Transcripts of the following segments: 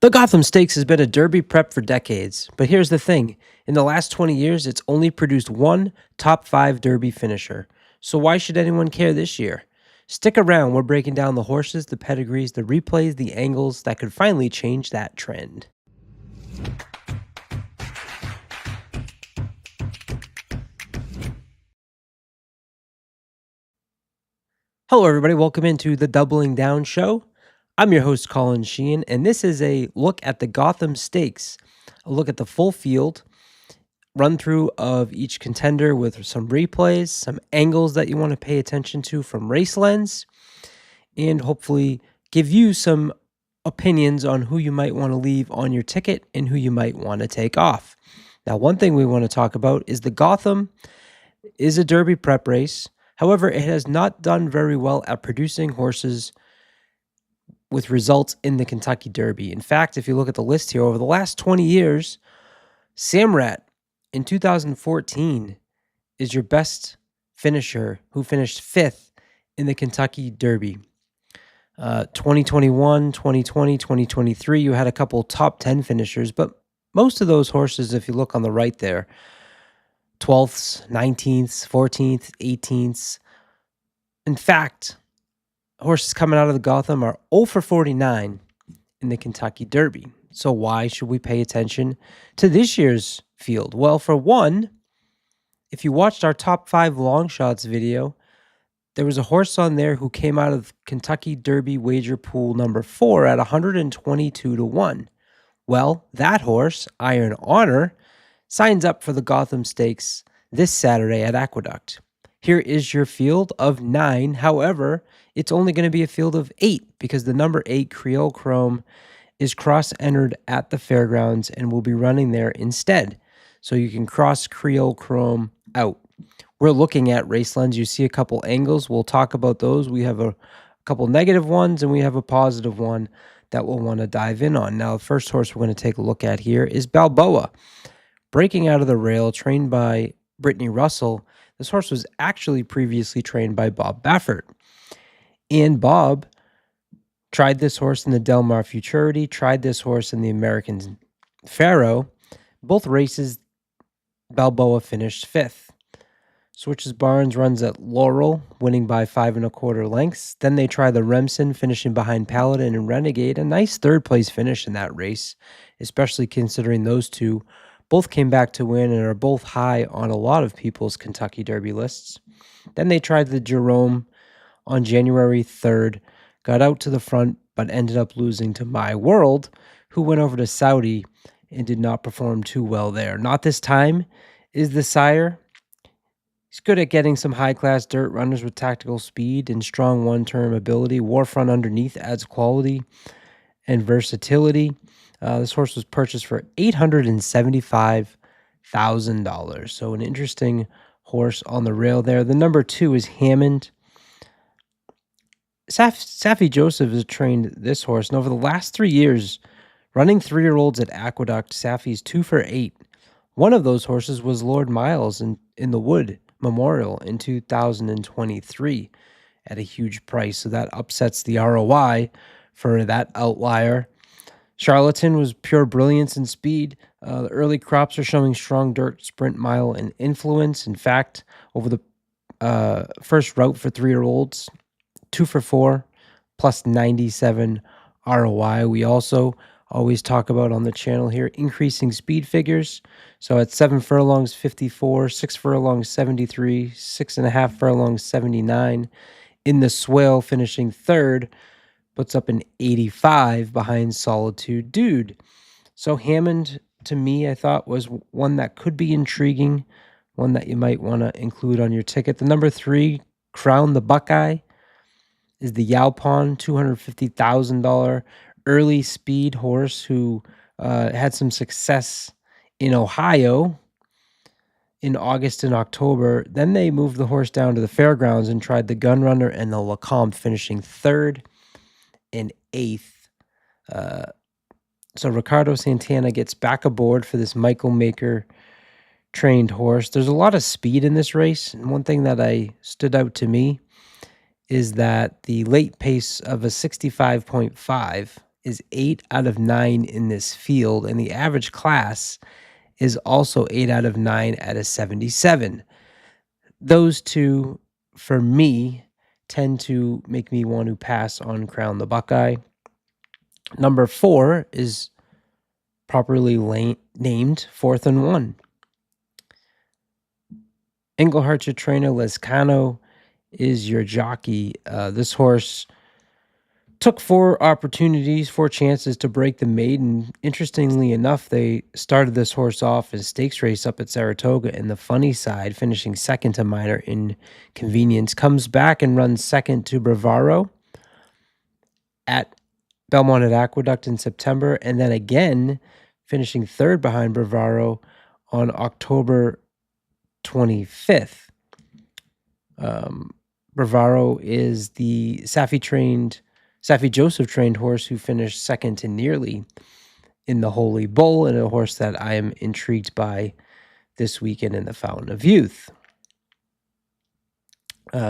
The Gotham Stakes has been a derby prep for decades, but here's the thing. In the last 20 years, it's only produced one top 5 derby finisher. So why should anyone care this year? Stick around, we're breaking down the horses, the pedigrees, the replays, the angles that could finally change that trend. Hello everybody, welcome into the Doubling Down Show. I'm your host, Colin Sheehan, and this is a look at the Gotham Stakes, a look at the full field, run through of each contender with some replays, some angles that you want to pay attention to from RaceLens, and hopefully give you some opinions on who you might want to leave on your ticket and who you might want to take off. Now, one thing we want to talk about is the Gotham is a Derby prep race. However, it has not done very well at producing horses with results in the Kentucky Derby. In fact, if you look at the list here, over the last 20 years, Samrat in 2014 is your best finisher who finished 5th in the Kentucky Derby. 2021, 2020, 2023, you had a couple top 10 finishers, but most of those horses, if you look on the right there, 12th, 19th, 14th, 18th. In fact, horses coming out of the Gotham are 0 for 49 in the Kentucky Derby. So why should we pay attention to this year's field? Well, for one, if you watched our top 5 Longshots video, there was a horse on there who came out of Kentucky Derby wager pool number 4 at 122 to 1. Well, that horse, Iron Honor, signs up for the Gotham Stakes this Saturday at Aqueduct. Here is your field of 9. However, it's only going to be a field of 8 because the number 8 Creole Chrome is cross-entered at the fairgrounds and will be running there instead. So you can cross Creole Chrome out. We're looking at RaceLens. You see a couple angles. We'll talk about those. We have a couple negative ones and we have a positive one that we'll want to dive in on. Now, the first horse we're going to take a look at here is Balboa. Breaking out of the rail, trained by Brittany Russell. This horse was actually previously trained by Bob Baffert. And Bob tried this horse in the Del Mar Futurity, tried this horse in the American Pharaoh. Both races, Balboa finished 5th. Switches Barnes runs at Laurel, winning by 5 1/4 lengths. Then they try the Remsen, finishing behind Paladin and Renegade. A nice third-place finish in that race, especially considering those two both came back to win and are both high on a lot of people's Kentucky Derby lists. Then they tried the Jerome on January 3rd, got out to the front, but ended up losing to My World, who went over to Saudi and did not perform too well there. Not this time is the sire. He's good at getting some high-class dirt runners with tactical speed and strong one-term ability. Warfront underneath adds quality and versatility. This horse was purchased for $875,000. So an interesting horse on the rail there. The number 2 is Hammond. Safi Joseph has trained this horse, and over the last 3 years, running 3-year-olds at Aqueduct, Safi's 2 for 8. One of those horses was Lord Miles in the Wood Memorial in 2023 at a huge price. So that upsets the ROI for that outlier. Charlatan was pure brilliance and speed. The early crops are showing strong dirt, sprint, mile, and influence. In fact, over the first route for 3-year-olds, 2 for 4, plus 97 ROI. We also always talk about on the channel here increasing speed figures. So at 7 furlongs, 54, 6 furlongs, 73, 6.5 furlongs, 79. In the Swale, finishing 3rd, puts up an 85 behind Solitude Dude. So Hammond, to me, I thought was one that could be intriguing, one that you might want to include on your ticket. The number 3, Crown the Buckeye, is the Yalpon $250,000 early speed horse who had some success in Ohio in August and October. Then they moved the horse down to the fairgrounds and tried the Gun Runner and the Lecomte, finishing 3rd and 8th. So Ricardo Santana gets back aboard for this Michael Maker trained horse. There's a lot of speed in this race, and one thing that stood out to me is that the late pace of a 65.5 is 8 out of 9 in this field, and the average class is also 8 out of 9 at a 77. Those two, for me, tend to make me want to pass on Crown the Buckeye. Number 4 is properly named 4th and 1. Englehart's your trainer. Lescano is your jockey. This horse took 4 opportunities, 4 chances to break the maiden. Interestingly enough, they started this horse off in stakes race up at Saratoga in the funny side, finishing second to Minor Inconvenience. Comes back and runs second to Bravaro at Belmont at Aqueduct in September, and then again finishing third behind Bravaro on October 25th. Bravaro is the Safi Joseph trained horse who finished second to Nearly in the Holy Bull, and a horse that I am intrigued by this weekend in the Fountain of Youth.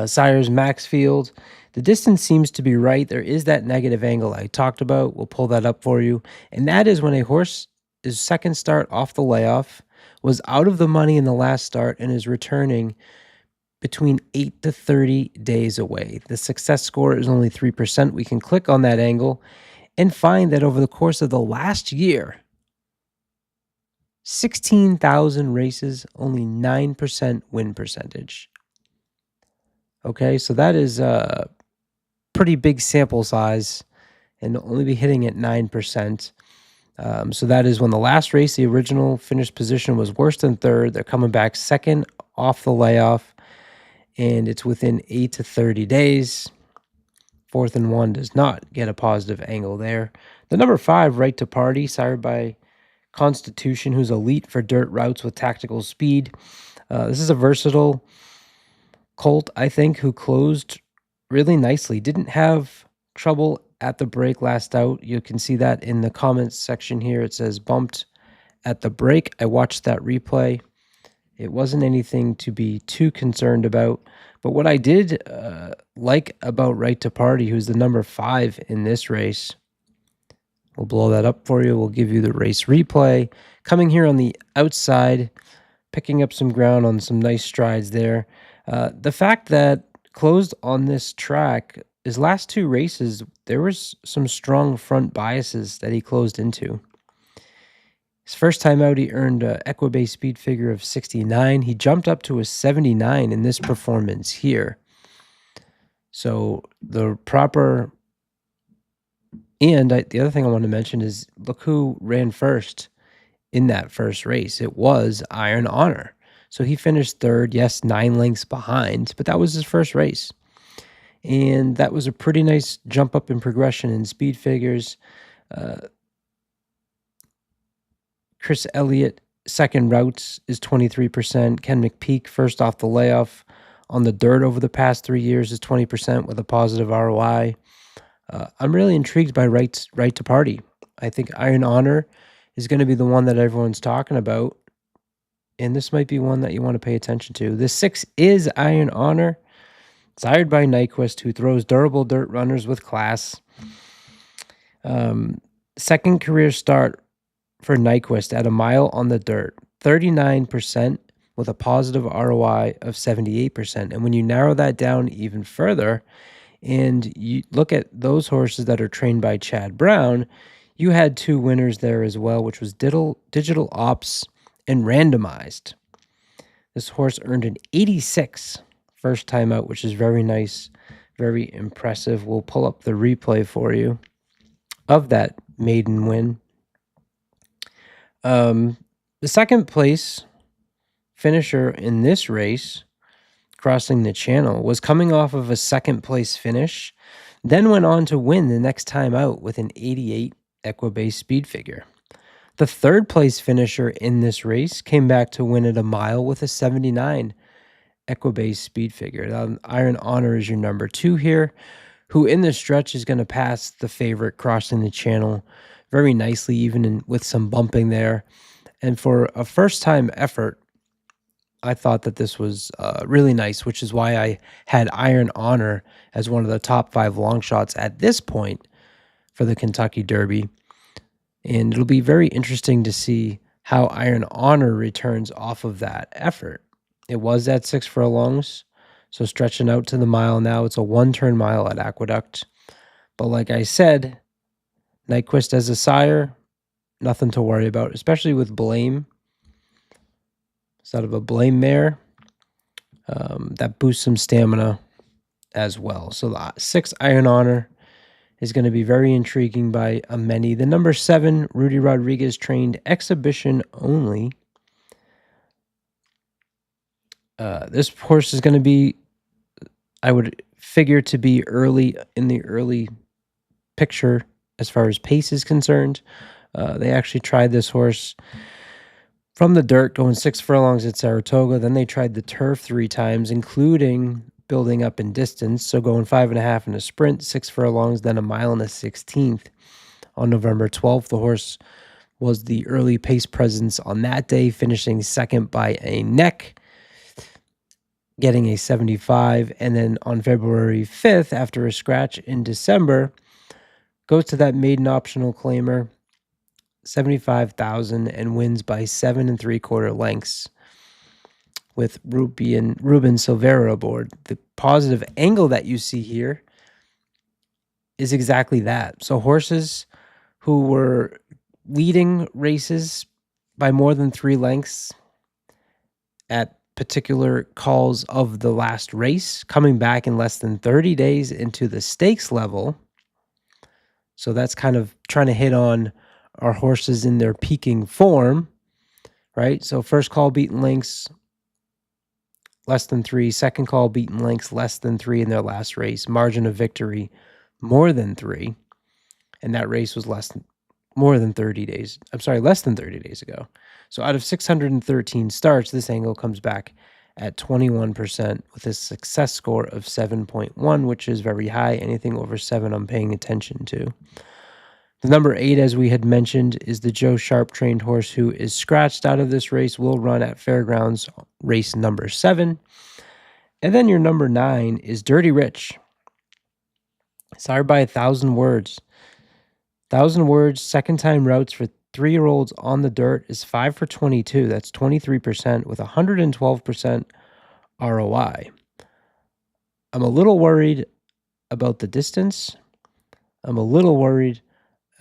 Sires Maxfield. The distance seems to be right. There is that negative angle I talked about. We'll pull that up for you. And that is when a horse is second start off the layoff, was out of the money in the last start, and is returning between 8 to 30 days away. The success score is only 3%. We can click on that angle and find that over the course of the last year, 16,000 races, only 9% win percentage. Okay, so that is a pretty big sample size and only be hitting at 9%. So that is when the last race, the original finished position was worse than third. They're coming back second off the layoff, and it's within 8 to 30 days. 4th and 1 does not get a positive angle there. The number 5, Right to Party, sired by Constitution, who's elite for dirt routes with tactical speed. This is a versatile colt, I think, who closed really nicely. Didn't have trouble at the break last out. You can see that in the comments section here. It says bumped at the break. I watched that replay. It wasn't anything to be too concerned about. But what I did like about Right to Party, who's the number 5 in this race, we'll blow that up for you. We'll give you the race replay. Coming here on the outside, picking up some ground on some nice strides there. The fact that closed on this track, his last 2 races, there was some strong front biases that he closed into. His first time out, he earned an Equibase speed figure of 69. He jumped up to a 79 in this performance here. So the proper... And the other thing I want to mention is, look who ran first in that first race. It was Iron Honor. So he finished third, yes, 9 lengths behind, but that was his first race. And that was a pretty nice jump up in progression in speed figures. Chris Elliott, second routes is 23%. Ken McPeak, first off the layoff on the dirt over the past 3 years, is 20% with a positive ROI. I'm really intrigued by Right to Party. I think Iron Honor is going to be the one that everyone's talking about. And this might be one that you want to pay attention to. The 6 is Iron Honor, sired by Nyquist, who throws durable dirt runners with class. Second career start for Nyquist at a mile on the dirt, 39% with a positive ROI of 78%. And when you narrow that down even further, and you look at those horses that are trained by Chad Brown, you had 2 winners there as well, which was Digital Ops and Randomized. This horse earned an 86 first time out, which is very nice, very impressive. We'll pull up the replay for you of that maiden win. The second place finisher in this race, crossing the channel, was coming off of a second place finish, then went on to win the next time out with an 88 Equibase speed figure. The third place finisher in this race came back to win at a mile with a 79 Equibase speed figure. Iron Honor is your number 2 here, who in the stretch is going to pass the favorite crossing the channel very nicely, even with some bumping there. And for a first-time effort, I thought that this was really nice, which is why I had Iron Honor as one of the top 5 long shots at this point for the Kentucky Derby. And it'll be very interesting to see how Iron Honor returns off of that effort. It was at 6 furlongs, so stretching out to the mile now. It's a 1-turn mile at Aqueduct. But like I said, Nyquist as a sire, nothing to worry about, especially with Blame. Sort of a Blame mare. That boosts some stamina as well. So the 6 Iron Honor is going to be very intriguing by many. The number 7, Rudy Rodriguez, trained exhibition only. This horse is going to be, I would figure, to be early in the early picture as far as pace is concerned. They actually tried this horse from the dirt, going 6 furlongs at Saratoga. Then they tried the turf 3 times, including building up in distance. So going 5.5 in a sprint, 6 furlongs, then a mile and a 16th. On November 12th, the horse was the early pace presence on that day, finishing second by a neck, getting a 75. And then on February 5th, after a scratch in December, goes to that maiden optional claimer, 75,000, and wins by 7 3/4 lengths with Ruben Silvera aboard. The positive angle that you see here is exactly that. So horses who were leading races by more than 3 lengths at particular calls of the last race, coming back in less than 30 days into the stakes level. So that's kind of trying to hit on our horses in their peaking form, right? So first call beaten lengths, less than 3. Second call beaten lengths, less than 3 in their last race. Margin of victory, more than 3. And that race was less than 30 days ago. So out of 613 starts, this angle comes back at 21% with a success score of 7.1, which is very high. Anything over 7, I'm paying attention to. The number 8, as we had mentioned, is the Joe Sharp trained horse who is scratched out of this race, will run at Fairgrounds race number 7. And then your number 9 is Dirty Rich. Sired by 1,000 words. 1,000 words, second-time routes for 3-year-olds on the dirt is 5 for 22. That's 23% with 112% ROI. I'm a little worried about the distance. I'm a little worried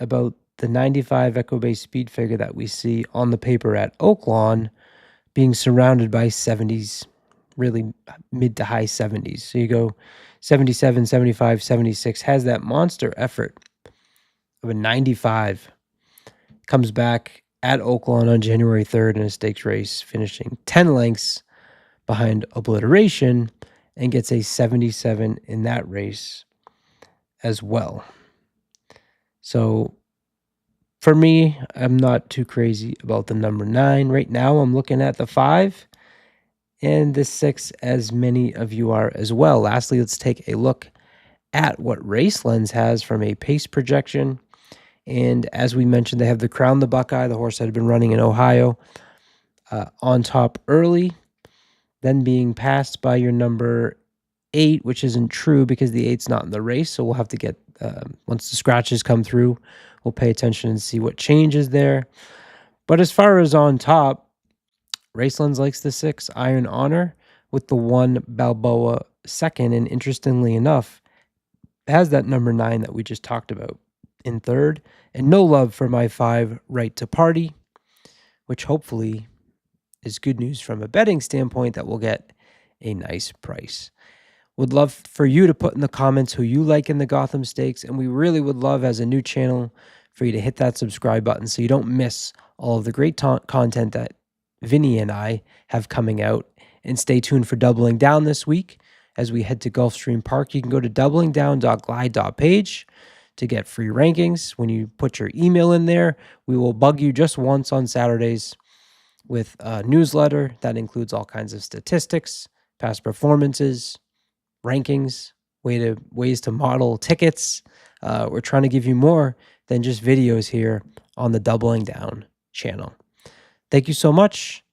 about the 95 Equibase speed figure that we see on the paper at Oaklawn being surrounded by 70s, really mid to high 70s. So you go 77, 75, 76, has that monster effort of a 95, comes back at Oaklawn on January 3rd in a stakes race, finishing 10 lengths behind Obliteration, and gets a 77 in that race as well. So for me, I'm not too crazy about the number 9. Right now, I'm looking at the 5 and the 6, as many of you are as well. Lastly, let's take a look at what RaceLens has from a pace projection. And as we mentioned, they have the Crown the Buckeye, the horse that had been running in Ohio, on top early, then being passed by your number 8, which isn't true because the 8's not in the race. So we'll have to get, once the scratches come through, we'll pay attention and see what changes there. But as far as on top, RaceLens likes the 6 Iron Honor with the 1 Balboa second. And interestingly enough, has that number 9 that we just talked about in third. And no love for my 5 Right to Party, which hopefully is good news from a betting standpoint that we'll get a nice price. Would love for you to put in the comments who you like in the Gotham Stakes, and we really would love, as a new channel, for you to hit that subscribe button so you don't miss all of the great content that Vinny and I have coming out. And stay tuned for Doubling Down this week as we head to Gulfstream Park. You can go to doublingdown.glide.page to get free rankings. When you put your email in there, we will bug you just once on Saturdays with a newsletter that includes all kinds of statistics, past performances, rankings, ways to model tickets. We're trying to give you more than just videos here on the Doubling Down channel. Thank you so much.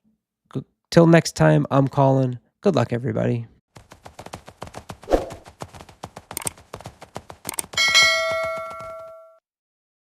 Till next time, I'm Colin. Good luck, everybody.